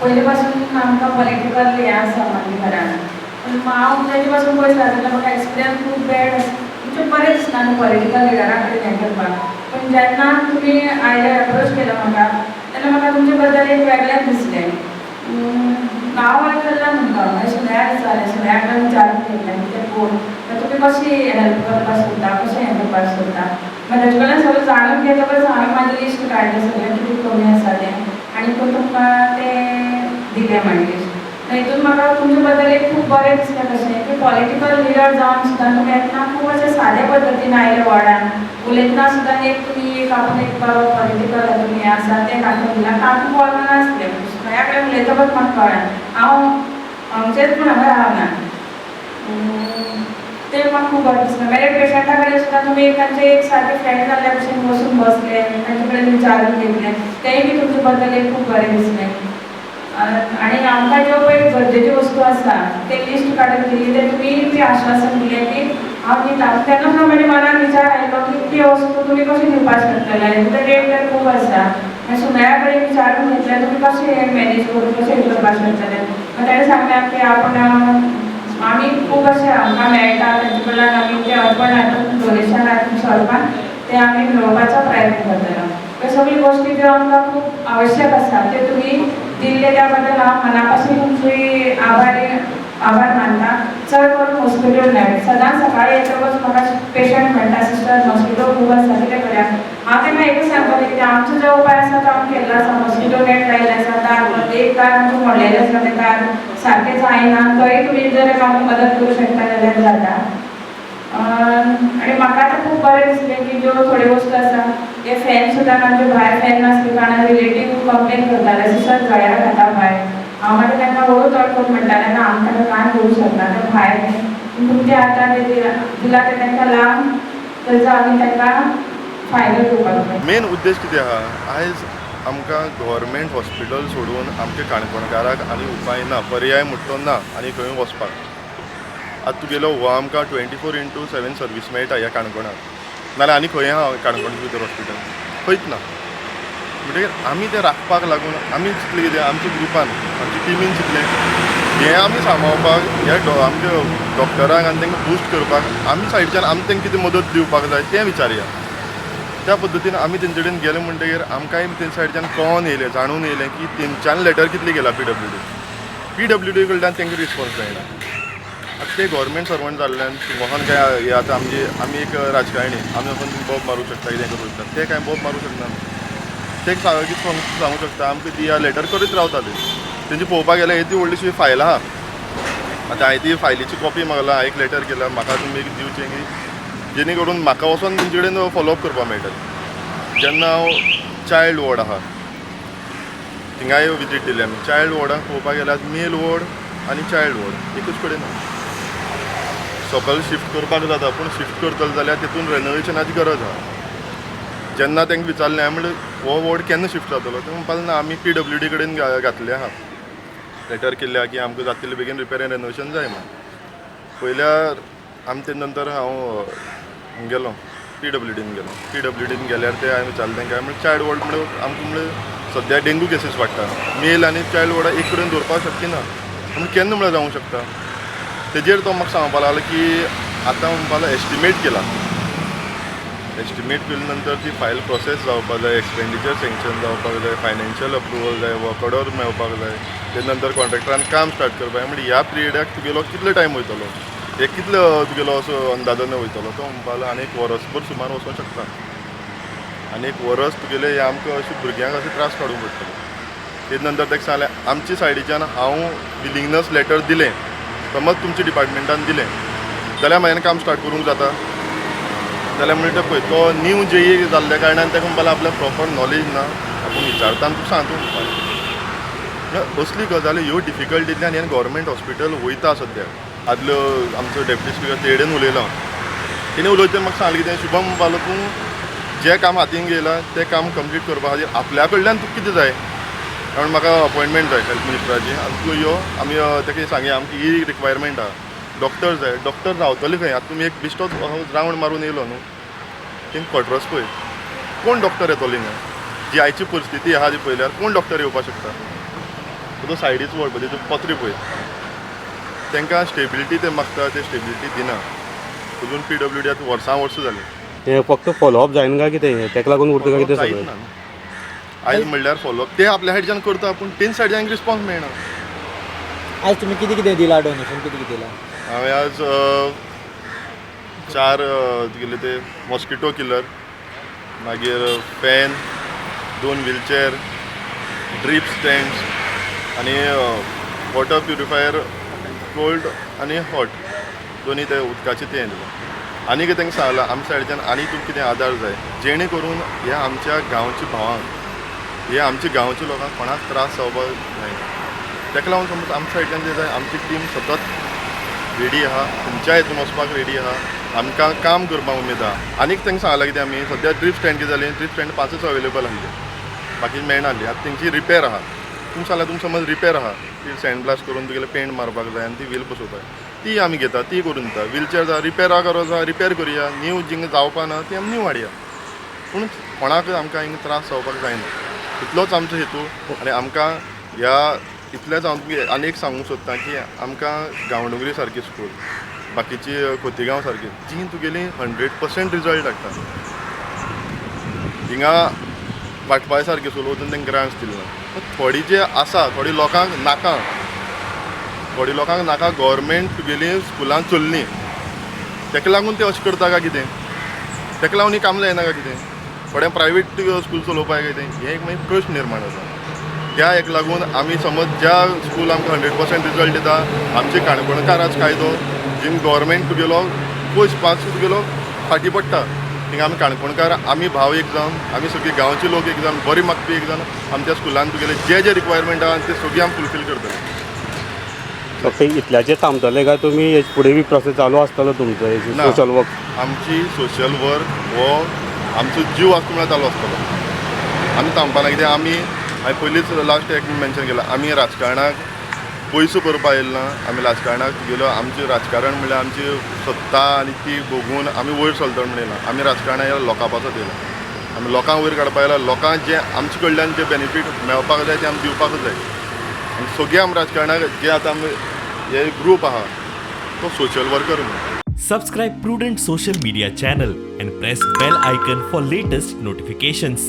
पहिलेपासून आमकां पॉलिटिकल हें आसा म्हाज्या घरान. पूण हांव तेजे पासून पयस जाल्यार म्हाका एक्सपिरियन्स खूब बॅड म्हणजे बरें दिसना न्हू पॉलिटिकल लिडरा कडेन हें करपाक. पूण जेन्ना तुमी आयले अप्रोच केलो म्हाका तेन्ना म्हाका तुमचे बद्दल एक वेगळेंच दिसलें. नांव आयकल्लें म्हणटा हांवें सगळ्याक विचारलें, सगळ्या कडेन विचारून घेतलें की तें कोण, तुमी कशी हेल्प करपाक सोदता, कशें हें करपाक सोदता. मागीर तेजे कडल्यान सगळें जाणून घेतकच हांवें म्हाजें लिस्ट काडलें सगळें कितें कमी आसा तें आनी तुमकां तें दिलें म्हाजें लिस्ट. हितून म्हाका तुमचे बद्दल एक खूब बरें दिसलें कशें की पॉलिटिकल लिडर जावन सुद्दां तुमी येतना खूब अशें सादे पद्दतीन आयले वार्डान. उलयतना सुद्दां एक तुमी एक आपूण एक बरो पॉलिटिकल हातून हें आसा तें दाखोवन दिलां. हांव खूब वळखना नासलें, सगळ्या कडेन उलयतकच म्हाका कळ्ळें हांव हांगचेच पूण हांगा रावना. तें म्हाका खूब बरें दिसलें. मागीर पेशंटा कडेन सुद्दां तुमी तांचे एक सारके फ्रेंड जाल्ल्या भशेन बसून बसले, तांचे कडेन विचारून घेतलें, तेंय बी तुमचे बद्दल एक खूब बरें दिसलें. आनी आमकां ज्यो पळय गरजेच्यो वस्तू आसा ते लिस्ट काडून दिली ते तुमी बी आश्वासन दिलें की हांव दिता. तेन्ना सुद्दां म्हाज्या मनान विचार आयलो की ती वस्तू तुमी कशी दिवपाक शकतले, हेजो रेट तर खूब आसा. मागीर सुनाया कडेन विचारून घेतलें तुमी कशें हें मॅनेज करून कशें हें करपाक शकतले. मागीर ताणें सांगलें की आपूण आमी खूब अशें आमकां मेळटा तेजे कडल्यान आमी तें अर्पण हातूंत डोनेशन हातूंत स्वरुपान तें आमी मेळोवपाचो प्रयत्न करतलो. ह्यो सगळ्यो गोश्टी ज्यो आमकां खूब आवश्यक आसा त्यो तुमी दिल्ले त्या बद्दल हांव मना पासून तुमची आभार मानता. चड करून हॉस्पिटल लायट सदांच सकाळीं येतकच म्हाका पेशंट म्हणटा सिस्टर मॉस्किटो खूब आसा कितें करया. हांव तांकां एकूच सांगतलें की आमचो जो उपाय आसा तो आमी केल्लो आसा. मॉस्किटो नॅट लायिल्ले आसा, दार एक दार आमचें मोडलेलें आसा तें दार सारकें जायना, थंय तुमी जर म्हाका मदत करूं शकता जाल्यार जाता. आनी म्हाका आतां खूब बरें दिसलें की ज्यो थोड्यो वस्तू आसा हे फॅन सुद्दां आमचे भायर फॅन नासले कारणान रिलेटीव कंप्लेन करताले सिस्टर जळारां खाता भायर. हांव मागीर तांकां हळू चड करून म्हणटालें ना आमी ताका कांय करूंक शकना तें भायर तुमचे आतां तें दिला तें तांकां लावन थंयचो आमी तांकां फायदो घेवपाक जाय. मेन उद्देश कितें आहा, आयज आमकां गव्हर्मेंट हॉस्पिटल सोडून आमच्या काणकोणकाराक आनी उपाय ना, पर्याय म्हणटो ना आनी खंय वचपाक. आतां तुगेलो हो आमकां 24/7 सर्वीस मेळटा ह्या काणकोणाक, नाल्यार आनी खंय आहा काणकोणच्या भितर हॉस्पिटल, खंयच ना. म्हणटकीर आमी तें राखपाक लागून आमी चिंतलें कितें आमच्या ग्रुपान आमच्या टिमीन चिंतलें हें आमी सांबाळपाक ह्या आमच्या डॉक्टरांक आनी तांकां बूस्ट करपाक आमी सायडीच्यान आमी तांकां कितें मदत दिवपाक जाय तें विचारया. त्या पद्दतीन आमी तेंचे कडेन गेले म्हणटकीर आमकांय तेंचे सायडीच्यान कळोन येयलें, जाणून येयलें की तेंच्यान लेटर कितलें गेलां PWD कडल्यान तांकां रिस्पॉन्स मेळना. आतां ते गव्हर्मेंट सर्वंट जाल्ल्यान मोहन काय हे आतां आमी एक राजकारणी आमी वचून बोब मारूंक शकता कितें करूं शकता, ते कांय बोब मारूंक शकना. ते सांगूंक शकता आमकां ती लेटर करीत रावता तेंची पळोवपाक गेल्यार येदी व्हडलीशी फायल आहा. आतां हांवें ती फायलीची कॉपी मागला, हांवें एक लेटर केला म्हाका तुमी दिवचें की जेणे करून म्हाका वचोन तेंचे कडेन फॉलोअप करपाक मेळटलें. जेन्ना हांव चायल्ड वॉर्ड आहा थिंगाय विजीट दिली आमी. चायल्ड वॉर्डाक पळोवपाक गेल्यार मेल वॉर्ड आनी चायल्ड वॉर्ड एकूच कडेन आहा. सकयल शिफ्ट करपाक जाता पूण शिफ्ट करतलो जाल्यार तितून रेनोवेशनाची गरज आहा. जेन्ना तांकां विचारलें हांवें म्हणलें हो वॉर्ड केन्ना शिफ्ट जातलो, ते म्हणपाक ना आमी PWD कडेन घातले आहा, लेटर केल्ले आहा की आमकां जाता तितले बेगीन रिपेर एंड रेनोवेशन जाय म्हणून. पयल्यार आमी ते नंतर हांव गेलो PWDन गेल्यार ते हांवें विचारलें तांकां म्हणलें चायल्ड वॉर्ड म्हणल्यार आमकां म्हणलें सद्या डेंगू केसीस वाडटा, मेल आनी चायल्ड वॉर्डाक एक कडेन दवरपाक शक्य ना. म्हणून केन्ना म्हणल्यार जावंक शकता. तेजेर तो म्हाका सांगपाक लागलो की आतां म्हणपाक लागलो एस्टिमेट केला, एस्टिमेट केले नंतर ती फायल प्रोसेस जावपाक जाय, एक्सपेंडिचर सँक्शन जावपाक जाय, फायनान्शियल अप्रुवल जाय, वर्क ऑर्डर मेळपाक जाय, ते नंतर कॉन्ट्रॅक्टरान काम स्टार्ट करपाक. म्हणजे ह्या पिरियडाक तुगेलो कितलो टायम वयतलो, हे कितलो तुगेलो असो अंदाजान वयतलो. तो म्हणपाक लागलो आनी एक वरसभर सुमार वचूंक शकता. आनी एक वरस तुगेले हे आमकां अशें भुरग्यांक अशें त्रास काडूंक पडटले. ते नंतर ताका सांगलें आमचे सायडीच्यान हांव विलिंगनस लेटर दिलें, समज तुमच्या डिपार्टमेंटान दिलें जाल्यार म्हाज्यान काम स्टार्ट करूंक जाता. जाल्यार म्हणटा पळय तो न्यू JE जाल्ल्या कारणान ताका म्हणपाक आपल्याक प्रॉपर नॉलेज ना, आपूण विचारता आनी तुका सांगता म्हणपाक. असली गजाली ह्यो डिफिकल्टींतल्यान हें गव्हर्मेंट हॉस्पिटल वयता सद्याक. आदलो आमचो डेप्युटी स्पिकर तेडेन उलयलो, तेणें उलयता म्हाका सांगलें कितें शुभम म्हणपाक लागलो तूं जें काम हातीन घेयलां तें काम कंप्लीट करपा खातीर आपल्या कडल्यान तुका कितें जाय. कारण म्हाका अपॉयंटमेंट जाय हेल्थ मिनिस्टराची आनी तूं यो आमी ताका सांगया आमची ही रिक्वायरमेंट आहा. डॉक्टर जाय, डॉक्टर रावतले खंय. आतां तुमी एक बिश्टो रावंड मारून येयलो न्हू, थिंग क्वॉर्टर्स पळय कोण डॉक्टर येतलो हिंगा. जी आयची परिस्थिती आहा ती पळयल्यार कोण डॉक्टर येवपाक शकता. तो सायडीच वळप तेतून पत्रे पळय तांकां स्टेबिलिटी ते मागता ते स्टेबिलिटी दिना अजून PWD आतां वर्सां जालीं हे फक्त फॉलोअप जायना काय कितें तेका लागून उरता काय कितें जायत सगळें ना आयज म्हणल्यार फॉलोअप ते आपल्या सायडीच्यान करता पूण तेंच सायडीच्यान रिस्पॉन्स मेळना आज तुम्ही किती किती दिला डोनेशन किती किती दिला हांवें आज 4 तुगेले ते मॉस्किटो किलर मागीर फॅन 2 व्हिलचेअर ड्रीप स्टँड्स आनी वॉटर प्युरिफायर कोल्ड आनी हॉट दोनी ते उदकाचे ते दिले आनी कितें तांकां सांगलां आमच्या सायडीच्यान आनी तुमकां कितें आदार जाय जेणे करून ह्या आमच्या गांवच्या भावांक ह्या आमच्या गांवच्या लोकांक कोणाक त्रास जावपाक जायना ताका लागून समज आमच्या सायडीच्यान जें जाय आमची टीम सतत रेडी आहा तुमच्या हितून वचपाक रेडी आहा आमकां काम करपाक उमेद आहा आनीक तांकां सांगलां कितें आमी सद्या ड्रीप स्टँड कितें जालें ड्रीप स्टँड 5च अवेलेबल आसले बाकी मेळनासली आतां तेंची रिपेर आहा तुमकां सांगल्यार तुमकां समज रिपेर आहा ती सँड ब्लास्ट करून तुगेले पेंट मारपाक जाय आनी ती व्हील बसोवपाक ती आमी घेता ती करून दिता व्हिलचेअर जाय रिपेर आहा गरज आहा रिपेर करया न्यू जिंग जावपा ना ती आमी न्यू हाडया पूण कोणाक आमकां हिंगा त्रास जावपाक जायना इतलोच आमचो हेतू आनी आमकां ह्या इतलेंच हांव तुमकां आनी एक सांगूंक सोदतां की आमकां गांवडोंगरी सारकी स्कूल बाकीची खोतीगांव सारकी जी तुगेली 100% रिजल्ट हाडटा हिंगा वाटपाय सारकी स्कूल वचून तेंकां ग्रांट्स दिल्ना थोडी जे आसा थोडी लोकांक नाका गव्हर्मेंट तुगेली स्कुलां चल्लीं ताका लागून ते अशें करता काय कितें ताका लागून ही काम जायना काय कितें थोड्या प्रायवेट स्कूल चलोवपाक कितें हे एक मागीर प्रश्न निर्माण जाता त्या हेक लागून आमी समज ज्या स्कूल आमकां 100% रिजल्ट दिता आमचे काणकोणकाराच कायदो जिम गव्हर्मेंट तुगेलो पयस पास तुगेलो फाटीं पडटा थिंगा आमी काणकोणकार आमी भाव एक जावन आमी सगळीं गांवचे लोक एक जावन बरी मागपी एक जावन आमच्या स्कुलान तुगेले जे रिक्वायरमेंट आहा ते सगळीं आमी फुलफील करतले फक्त इतल्याचेर थांबतले काय तुमी हेचे फुडें बी प्रोसेस चालू आसतलो तुमचो हेची ना. सोशल वर्क आमची सोशल वर्क हो आमचो जीव आसता म्हळ्यार चालू आसतलो आमी थांबपा ना कित्याक आमी हांवें पयलींच लास्ट एक मेन्शन केलां आमी राजकारणाक पयसो करपा येयलो ना आमी राजकारणाक तुगेलो आमचें राजकारण म्हणल्यार आमची सत्ता आनी ती भोगून आमी वयर चलतलो म्हणून येयला आमी राजकारणाक येयला लोकां पासत येयला आमी लोकांक वयर काडपा येयला लोकांक जे आमचे कडल्यान जे बेनिफीट मेळपाक जाय ते आमी दिवपाकूच जाय आनी सगळे आमी राजकारणाक जे आतां आमी हे ग्रूप आहा तो सोशल वर्कर म्हणून Subscribe Prudent social media channel and press bell icon for latest notifications.